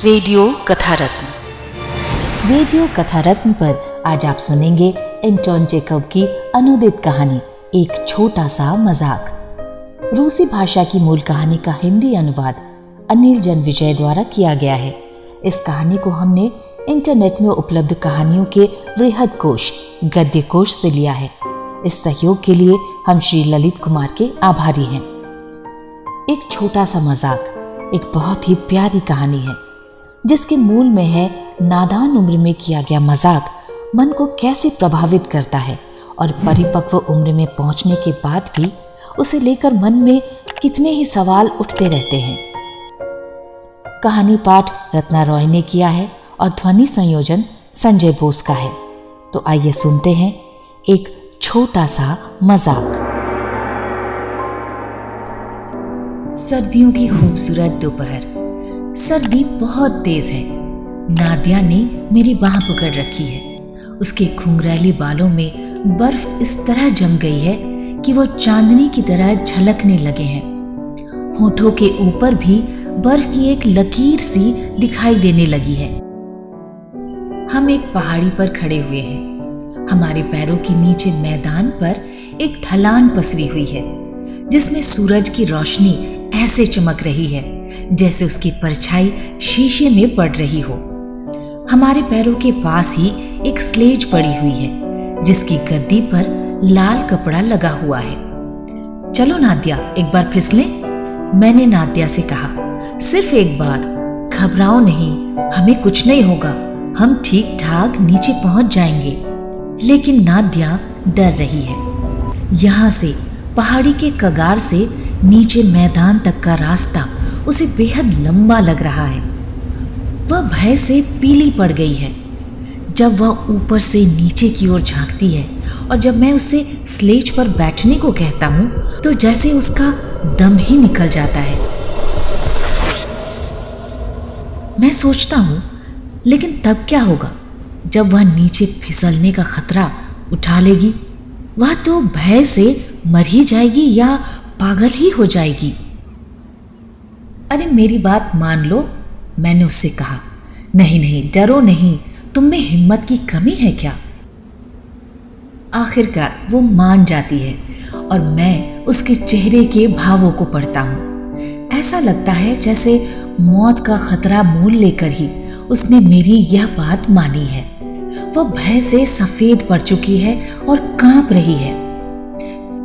Radio कथा रत्न। Radio कथा रत्न पर आज आप सुनेंगे एंटोन चेखव की अनुदित कहानी एक छोटा सा मजाक। रूसी भाषा की मूल कहानी का हिंदी अनुवाद अनिल जनविजय द्वारा किया गया है। इस कहानी को हमने इंटरनेट में उपलब्ध कहानियों के वृहद कोश गद्य कोश से लिया है। इस सहयोग के लिए हम श्री ललित कुमार के आभारी हैं। एक छोटा सा मजाक एक बहुत ही प्यारी कहानी है, जिसके मूल में है नादान उम्र में किया गया मजाक मन को कैसे प्रभावित करता है और परिपक्व उम्र में पहुंचने के बाद भी उसे लेकर मन में कितने ही सवाल उठते रहते हैं। कहानी पाठ रत्ना रॉय ने किया है और ध्वनि संयोजन संजय बोस का है। तो आइए सुनते हैं एक छोटा सा मजाक। सर्दियों की खूबसूरत दोपहर। सर्दी बहुत तेज है। नादिया ने मेरी बाह पकड़ रखी है। उसके घुंघराले बालों में बर्फ इस तरह जम गई है कि वो चांदनी की तरह झलकने लगे हैं। होठों के ऊपर भी बर्फ की एक लकीर सी दिखाई देने लगी है। हम एक पहाड़ी पर खड़े हुए हैं। हमारे पैरों के नीचे मैदान पर एक ढलान पसरी हुई है, जिसमें सूरज की रोशनी ऐसे चमक रही है जैसे उसकी परछाई शीशे में पड़ रही हो। हमारे पैरों के पास ही एक स्लेज पड़ी हुई है, जिसकी गद्दी पर लाल कपड़ा लगा हुआ है। चलो नादिया, एक बार फिसलें, मैंने नादिया से कहा। सिर्फ एक बार, घबराओ नहीं, हमें कुछ नहीं होगा, हम ठीक ठाक नीचे पहुंच जाएंगे। लेकिन नादिया डर रही है। यहाँ से पहाड़ी के कगार से नीचे मैदान तक का रास्ता उसे बेहद लंबा लग रहा है। वह भय से पीली पड़ गई है। जब वह ऊपर से नीचे की ओर झांकती है और जब मैं उससे स्लेज पर बैठने को कहता हूँ तो जैसे उसका दम ही निकल जाता है। मैं सोचता हूँ, लेकिन तब क्या होगा जब वह नीचे फिसलने का खतरा उठा लेगी? वह तो भय से मर ही जाएगी या पागल ही हो जाएगी। अरे मेरी बात मान लो, मैंने उससे कहा। नहीं नहीं, डरो नहीं, तुम में हिम्मत की कमी है क्या? आखिरकार वो मान जाती है और मैं उसके चेहरे के भावों को पढ़ता हूँ। ऐसा लगता है जैसे मौत का खतरा मोल लेकर ही उसने मेरी यह बात मानी है। वह भय से सफेद पड़ चुकी है और कांप रही है।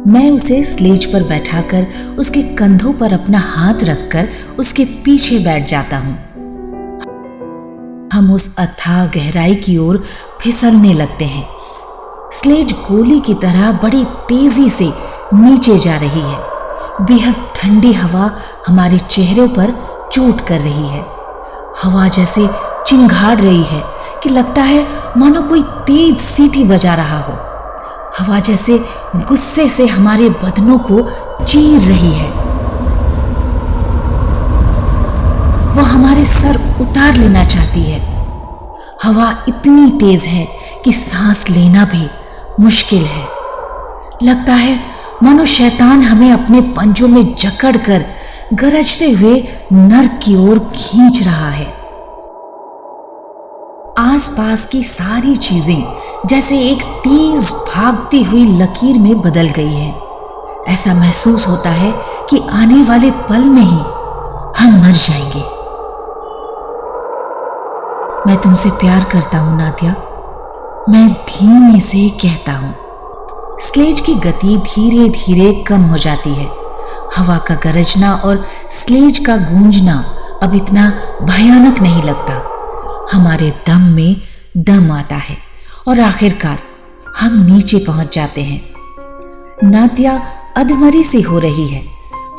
मैं उसे स्लेज पर बैठाकर उसके कंधों पर अपना हाथ रखकर उसके पीछे बैठ जाता हूँ। हम उस अथाह गहराई की ओर फिसलने लगते हैं। स्लेज गोली की तरह बड़ी तेजी से नीचे जा रही है। बेहद ठंडी हवा हमारे चेहरों पर चोट कर रही है। हवा जैसे चिंगाड़ रही है कि लगता है मानो कोई तेज सीटी बजा रहा हो। हवा जैसे गुस्से से हमारे बदनों को चीर रही है। वह हमारे सर उतार लेना चाहती है। हवा इतनी तेज है कि सांस लेना भी मुश्किल है। लगता है मानो शैतान हमें अपने पंजों में जकड़कर गरजते हुए नर्क की ओर खींच रहा है। आसपास की सारी चीजें जैसे एक तेज भागती हुई लकीर में बदल गई है। ऐसा महसूस होता है कि आने वाले पल में ही हम मर जाएंगे। मैं तुमसे प्यार करता हूं नादिया, मैं धीमे से कहता हूं। स्लेज की गति धीरे धीरे कम हो जाती है। हवा का गरजना और स्लेज का गूंजना अब इतना भयानक नहीं लगता। हमारे दम में दम आता है और आखिरकार हम नीचे पहुंच जाते हैं। नादिया अधमरी सी हो रही है।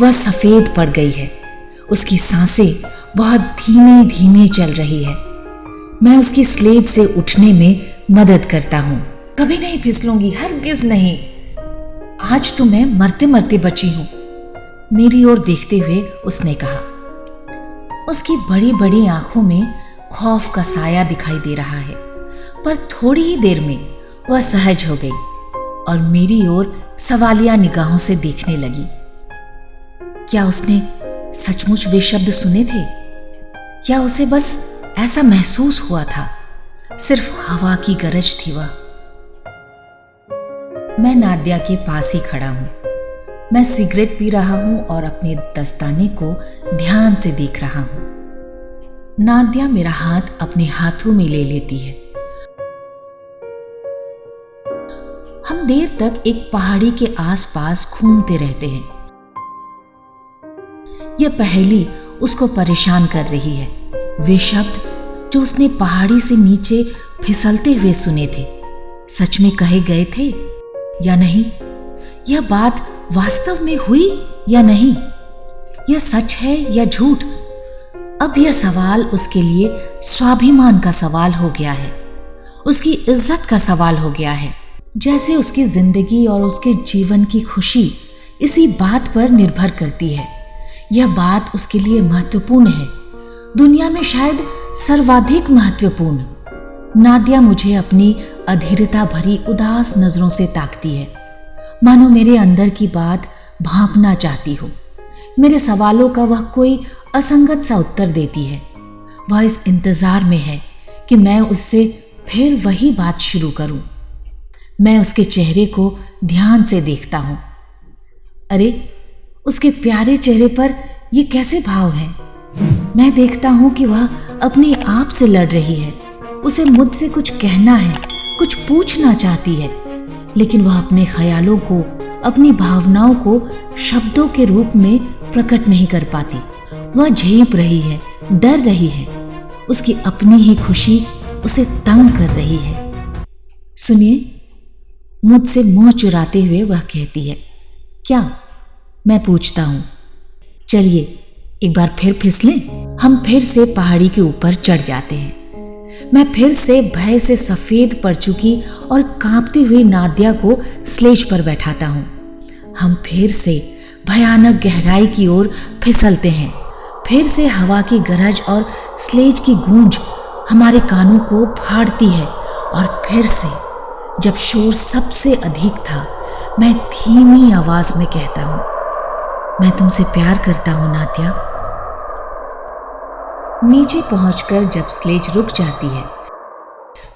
वह सफेद पड़ गई है। उसकी सांसें बहुत धीमे धीमे चल रही है। मैं उसकी स्लेज से उठने में मदद करता हूं। कभी नहीं फिसलूंगी, हरगिज नहीं। आज तो मैं मरते मरते बची हूं, मेरी ओर देखते हुए उसने कहा। उसकी बड़ी बड़ी आंखों में खौफ का साया दिखाई दे रहा है, पर थोड़ी ही देर में वह सहज हो गई और मेरी ओर सवालिया निगाहों से देखने लगी। क्या उसने सचमुच वे शब्द सुने थे या उसे बस ऐसा महसूस हुआ था, सिर्फ हवा की गरज थी वह। मैं नादिया के पास ही खड़ा हूं। मैं सिगरेट पी रहा हूं और अपने दस्ताने को ध्यान से देख रहा हूं। नादिया मेरा हाथ अपने हाथों में ले लेती है। हम देर तक एक पहाड़ी के आसपास घूमते रहते हैं। यह पहेली उसको परेशान कर रही है। वे शब्द जो उसने पहाड़ी से नीचे फिसलते हुए सुने थे, सच में कहे गए थे या नहीं? यह बात वास्तव में हुई या नहीं? यह सच है या झूठ? अब यह सवाल उसके लिए स्वाभिमान का सवाल हो गया है, उसकी इज्जत का सवाल हो गया है। जैसे उसकी जिंदगी और उसके जीवन की खुशी इसी बात पर निर्भर करती है। यह बात उसके लिए महत्वपूर्ण है, दुनिया में शायद सर्वाधिक महत्वपूर्ण। नादिया मुझे अपनी अधीरता भरी उदास नजरों से ताकती है, मानो मेरे अंदर की बात भांपना चाहती हो। मेरे सवालों का वह कोई असंगत सा उत्तर देती है। वह इस इंतजार में है कि मैं उससे फिर वही बात शुरू करूं। मैं उसके चेहरे को ध्यान से देखता हूं। अरे, उसके प्यारे चेहरे पर ये कैसे भाव हैं? मैं देखता हूं कि वह अपने आप से लड़ रही है। उसे मुझसे कुछ कहना है, कुछ पूछना चाहती है, लेकिन वह अपने ख्यालों को, अपनी भावनाओं को शब्दों के रूप में प्रकट नहीं कर पाती। वह झेप रही है, डर रही है। उसकी अपनी ही खुशी उसे तंग कर रही है। सुनिए, मुझसे मुंह चुराते हुए वह कहती है। क्या? मैं पूछता हूं। चलिए एक बार फिर फिसलें। हम फिर से पहाड़ी के ऊपर चढ़ जाते हैं। मैं फिर से भय से सफेद पड़ चुकी और कांपती हुई नादिया को स्लेज पर बैठाता हूं। हम फिर से भयानक गहराई की ओर फिसलते हैं। फिर से हवा की गरज और स्लेज की गूंज हमारे कानों को फाड़ती है। और फिर से जब शोर सबसे अधिक था, मैं धीमी आवाज में कहता हूं, मैं तुमसे प्यार करता हूं नादिया। नीचे पहुंचकर जब स्लेज रुक जाती है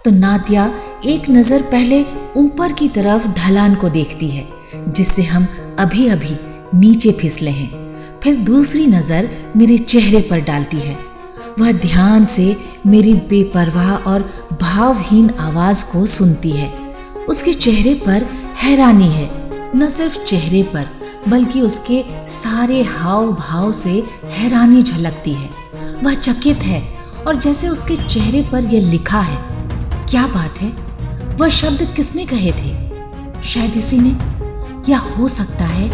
तो नादिया एक नजर पहले ऊपर की तरफ ढलान को देखती है, जिससे हम अभी अभी नीचे फिसले हैं। फिर दूसरी नजर मेरे चेहरे पर डालती है। वह ध्यान से मेरी बेपरवाह और भावहीन आवाज को सुनती है। उसके चेहरे पर हैरानी है, न सिर्फ चेहरे पर बल्कि उसके सारे हाव भाव से हैरानी झलकती है। वह चकित है और जैसे उसके चेहरे पर यह लिखा है। क्या बात है? वह शब्द किसने कहे थे? शायद इसी ने, या हो सकता है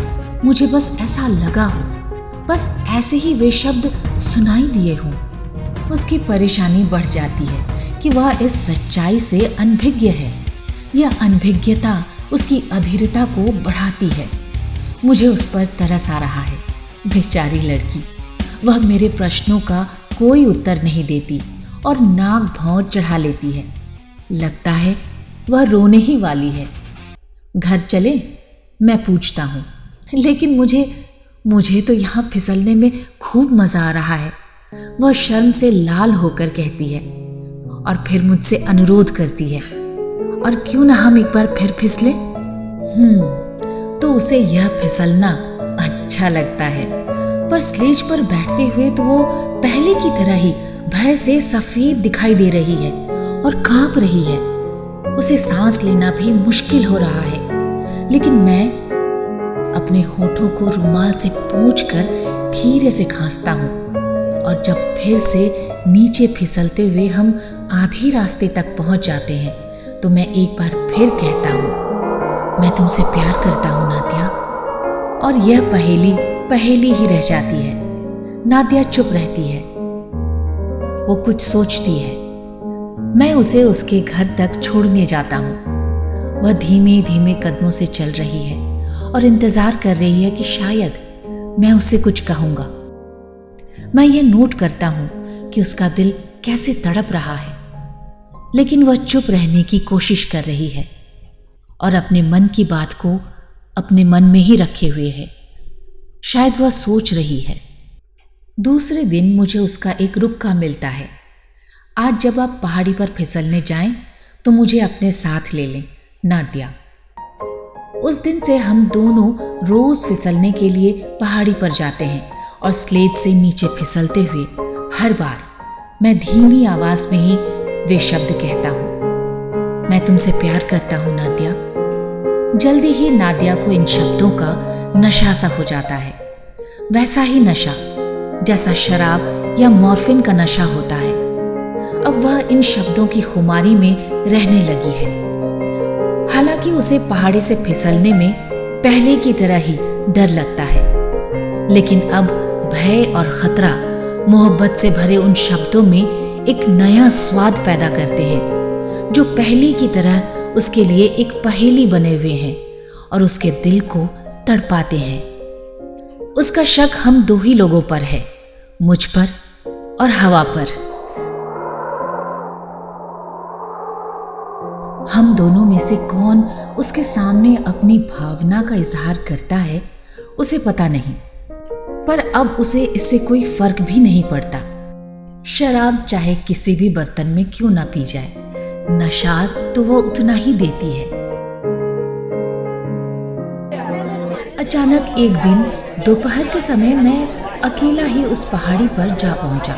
मुझे बस ऐसा लगा हो, बस ऐसे ही वे शब्द सुनाई दिए हों। उसकी परेशानी बढ़ जाती है कि वह इस सच्चाई से अनभिज्ञ है। यह अनभिज्ञता उसकी अधीरता को बढ़ाती है। मुझे उस पर तरस आ रहा है। बेचारी लड़की, वह मेरे प्रश्नों का कोई उत्तर नहीं देती और नाक भौं चढ़ा लेती है। लगता है वह रोने ही वाली है। घर चले? मैं पूछता हूँ। लेकिन मुझे तो यहाँ फिसलने में खूब मजा आ रहा है। वह शर्म से लाल होकर कहती है और फिर मुझसे अनुरोध करती है, और क्यों ना हम एक बार फिर फिसले? तो उसे यह फिसलना अच्छा लगता है। पर स्लेज पर बैठते हुए तो वो पहले की तरह ही भय से सफेद दिखाई दे रही है और कांप रही है। उसे सांस लेना भी मुश्किल हो रहा है। लेकिन मैं अपने होठों को रुमाल से पोंछकर धीरे से खांसता हूँ। और जब फिर से नीचे फिसलते हुए हम आधे रास्ते तक पहुंच जाते हैं तो मैं एक बार फिर कहता हूँ, मैं तुमसे प्यार करता हूँ नादिया। और यह पहेली ही रह जाती है। नादिया चुप रहती है। वो कुछ सोचती है। मैं उसे उसके घर तक छोड़ने जाता हूँ। वह धीमे धीमे कदमों से चल रही है और इंतजार कर रही है कि शायद मैं उससे कुछ कहूँगा। मैं ये नोट करता हूँ कि उसका दिल कैसे तड़प रहा है, लेकिन वह चुप रहने की कोशिश कर रही है और अपने मन की बात को अपने मन में ही रखे हुए है। शायद वह सोच रही है। दूसरे दिन मुझे उसका एक रुक्का मिलता है। आज जब आप पहाड़ी पर फिसलने जाएं तो मुझे अपने साथ ले लें, नादिया। उस दिन से हम दोनों रोज फिसलने के लिए पहाड़ी पर जाते हैं और स्लेज से नीचे फिसलते हुए हर बार मैं धीमी आवाज में ही वे शब्द कहता हूँ, मैं तुमसे प्यार करता हूँ नादिया। जल्दी ही नादिया को इन शब्दों का नशा सा हो जाता है, वैसा ही नशा जैसा शराब या मॉर्फिन का नशा होता है। अब वह इन शब्दों की खुमारी में रहने लगी है। हालांकि उसे पहाड़ी से फिसलने में पहले की तरह ही डर लगता है, लेकिन अब भय और खतरा मोहब्बत से भरे उन शब्दों में एक नया स्वाद पैदा करते हैं, जो पहले की तरह उसके लिए एक पहेली बने हुए हैं और उसके दिल को तड़पाते हैं। उसका शक हम दो ही लोगों पर है, मुझ पर और हवा पर। हम दोनों में से कौन उसके सामने अपनी भावना का इजहार करता है उसे पता नहीं, पर अब उसे इससे कोई फर्क भी नहीं पड़ता। शराब चाहे किसी भी बर्तन में क्यों ना पी जाए, नशा तो वो उतना ही देती है। अचानक एक दिन दोपहर के समय मैं अकेला ही उस पहाड़ी पर जा पहुंचा।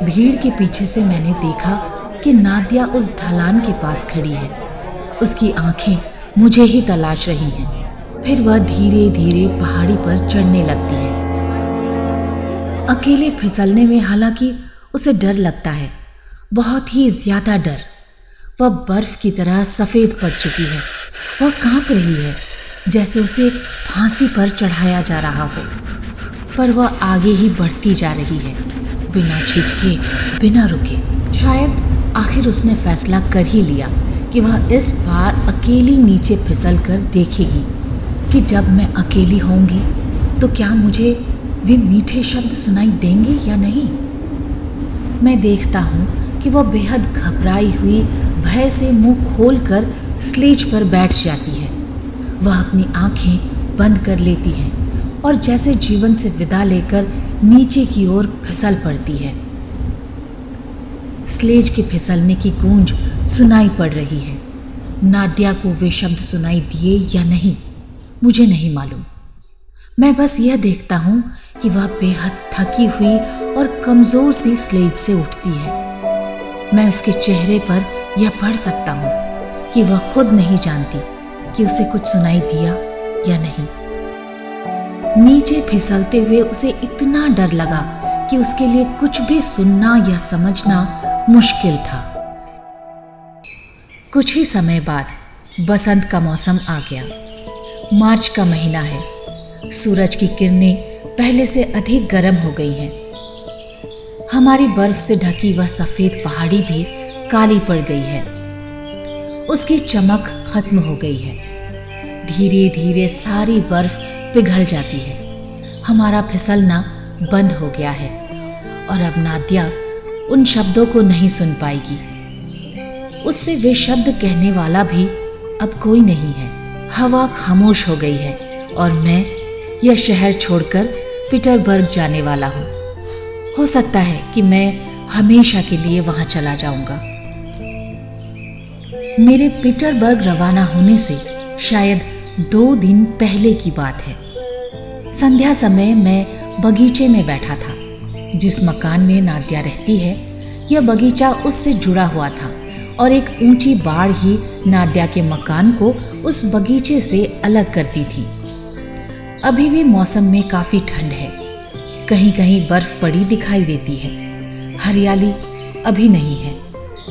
भीड़ के पीछे से मैंने देखा कि नादिया उस ढलान के पास खड़ी है। उसकी आंखें मुझे ही तलाश रही हैं। फिर वह धीरे धीरे पहाड़ी पर चढ़ने लगती है। अकेले फिसलने में हालांकि उसे डर लगता है, बहुत ही ज्यादा डर। वह बर्फ की तरह सफेद पड़ चुकी है। वह कांप रही है, जैसे उसे फांसी पर चढ़ाया जा रहा हो, पर वह आगे ही बढ़ती जा रही है, बिना झिझके, बिना रुके। शायद आखिर उसने फैसला कर ही लिया कि वह इस बार अकेली नीचे फिसल कर देखेगी कि जब मैं अकेली होंगी तो क्या मुझे वे मीठे शब्द सुनाई देंगे या नहीं। मैं देखता हूँ कि वह बेहद घबराई हुई भय से मुंह खोलकर स्लेज पर बैठ जाती है। वह अपनी आंखें बंद कर लेती है और जैसे जीवन से विदा लेकर नीचे की ओर फिसल पड़ती है। स्लेज के फिसलने की गूंज सुनाई पड़ रही है। नादिया को वे शब्द सुनाई दिए या नहीं मुझे नहीं मालूम। मैं बस यह देखता हूँ कि वह बेहद थकी हुई और कमजोर सी स्लेज से उठती है। मैं उसके चेहरे पर यह पढ़ सकता हूँ कि वह खुद नहीं जानती कि उसे कुछ सुनाई दिया या नहीं। नीचे फिसलते हुए उसे इतना डर लगा कि उसके लिए कुछ भी सुनना या समझना मुश्किल था। कुछ ही समय बाद बसंत का मौसम आ गया। मार्च का महीना है। सूरज की किरणें पहले से अधिक गर्म हो गई हैं। हमारी बर्फ से ढकी वह सफेद पहाड़ी भी काली पड़ गई है। उसकी चमक खत्म हो गई है। धीरे धीरे सारी बर्फ पिघल जाती है। हमारा फिसलना बंद हो गया है और अब नादिया उन शब्दों को नहीं सुन पाएगी। उससे वे शब्द कहने वाला भी अब कोई नहीं है। हवा खामोश हो गई है और मैं यह शहर छोड़कर पीटरबर्ग जाने वाला हूँ। हो सकता है कि मैं हमेशा के लिए वहां चला जाऊंगा। मेरे पीटरबर्ग रवाना होने से शायद 2 दिन पहले की बात है। संध्या समय मैं बगीचे में बैठा था। जिस मकान में नादिया रहती है, यह बगीचा उससे जुड़ा हुआ था और एक ऊंची बाड़ ही नादिया के मकान को उस बगीचे से अलग करती थी। अभी भी मौसम में काफी ठंड है। कहीं कहीं बर्फ पड़ी दिखाई देती है। हरियाली अभी नहीं है,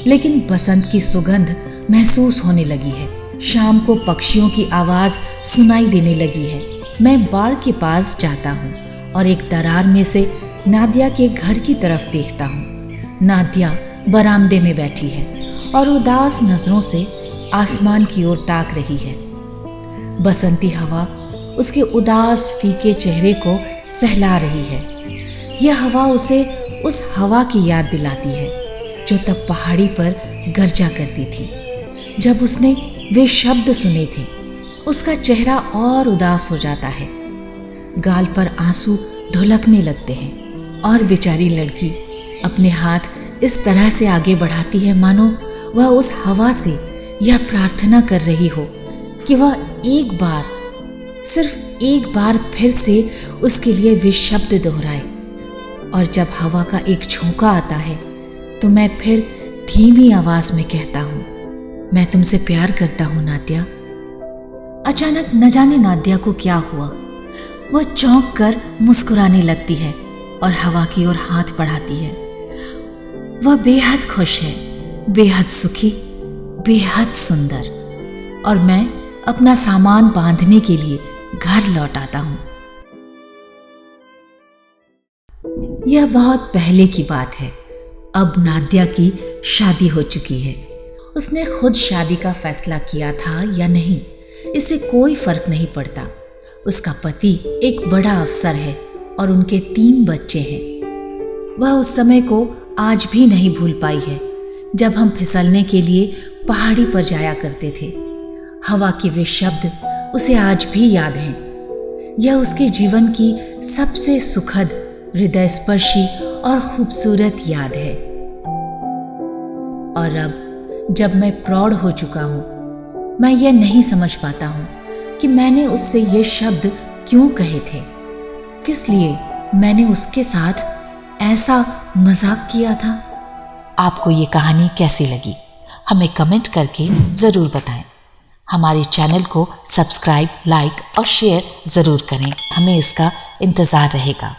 लेकिन बसंत की सुगंध महसूस होने लगी है। शाम को पक्षियों की आवाज सुनाई देने लगी है। मैं बाड़ के पास जाता हूँ और एक दरार में से नादिया के घर की तरफ देखता हूँ। नादिया बरामदे में बैठी है और उदास नजरों से आसमान की ओर ताक रही है। बसंती हवा उसके उदास फीके चेहरे को सहला रही है। यह हवा उसे उस हवा की याद दिलाती है जो तब पहाड़ी पर गरजा करती थी, जब उसने वे शब्द सुने थे। उसका चेहरा और उदास हो जाता है। गाल पर आंसू ढुलकने लगते हैं और बेचारी लड़की अपने हाथ इस तरह से आगे बढ़ाती है मानो वह उस हवा से यह प्रार्थना कर रही हो कि वह एक बार, सिर्फ एक बार फिर से उसके लिए वे शब्द दोहराए। और जब हवा का एक झोंका आता है तो मैं फिर धीमी आवाज में कहता हूँ, मैं तुमसे प्यार करता हूँ नाद्या। अचानक न जाने नाद्या को क्या हुआ, वह चौंक कर मुस्कुराने लगती है और हवा की ओर हाथ बढ़ाती है। वह बेहद खुश है, बेहद सुखी, बेहद सुंदर। और मैं अपना सामान बांधने के लिए घर लौट आता हूँ। यह बहुत पहले की बात है। अब नाद्या की शादी हो चुकी है। उसने खुद शादी का फैसला किया था या नहीं, इससे कोई फर्क नहीं पड़ता। उसका पति एक बड़ा अफसर है और उनके 3 बच्चे हैं। वह उस समय को आज भी नहीं भूल पाई है जब हम फिसलने के लिए पहाड़ी पर जाया करते थे। हवा के वे शब्द उसे आज भी याद हैं। यह उसके जीवन की सबसे सुखद, हृदयस्पर्शी और खूबसूरत याद है। और अब जब मैं प्रौढ़ हो चुका हूँ, मैं यह नहीं समझ पाता हूँ कि मैंने उससे ये शब्द क्यों कहे थे, किस लिए मैंने उसके साथ ऐसा मजाक किया था। आपको ये कहानी कैसी लगी हमें कमेंट करके ज़रूर बताएं। हमारे चैनल को सब्सक्राइब, लाइक और शेयर ज़रूर करें। हमें इसका इंतज़ार रहेगा।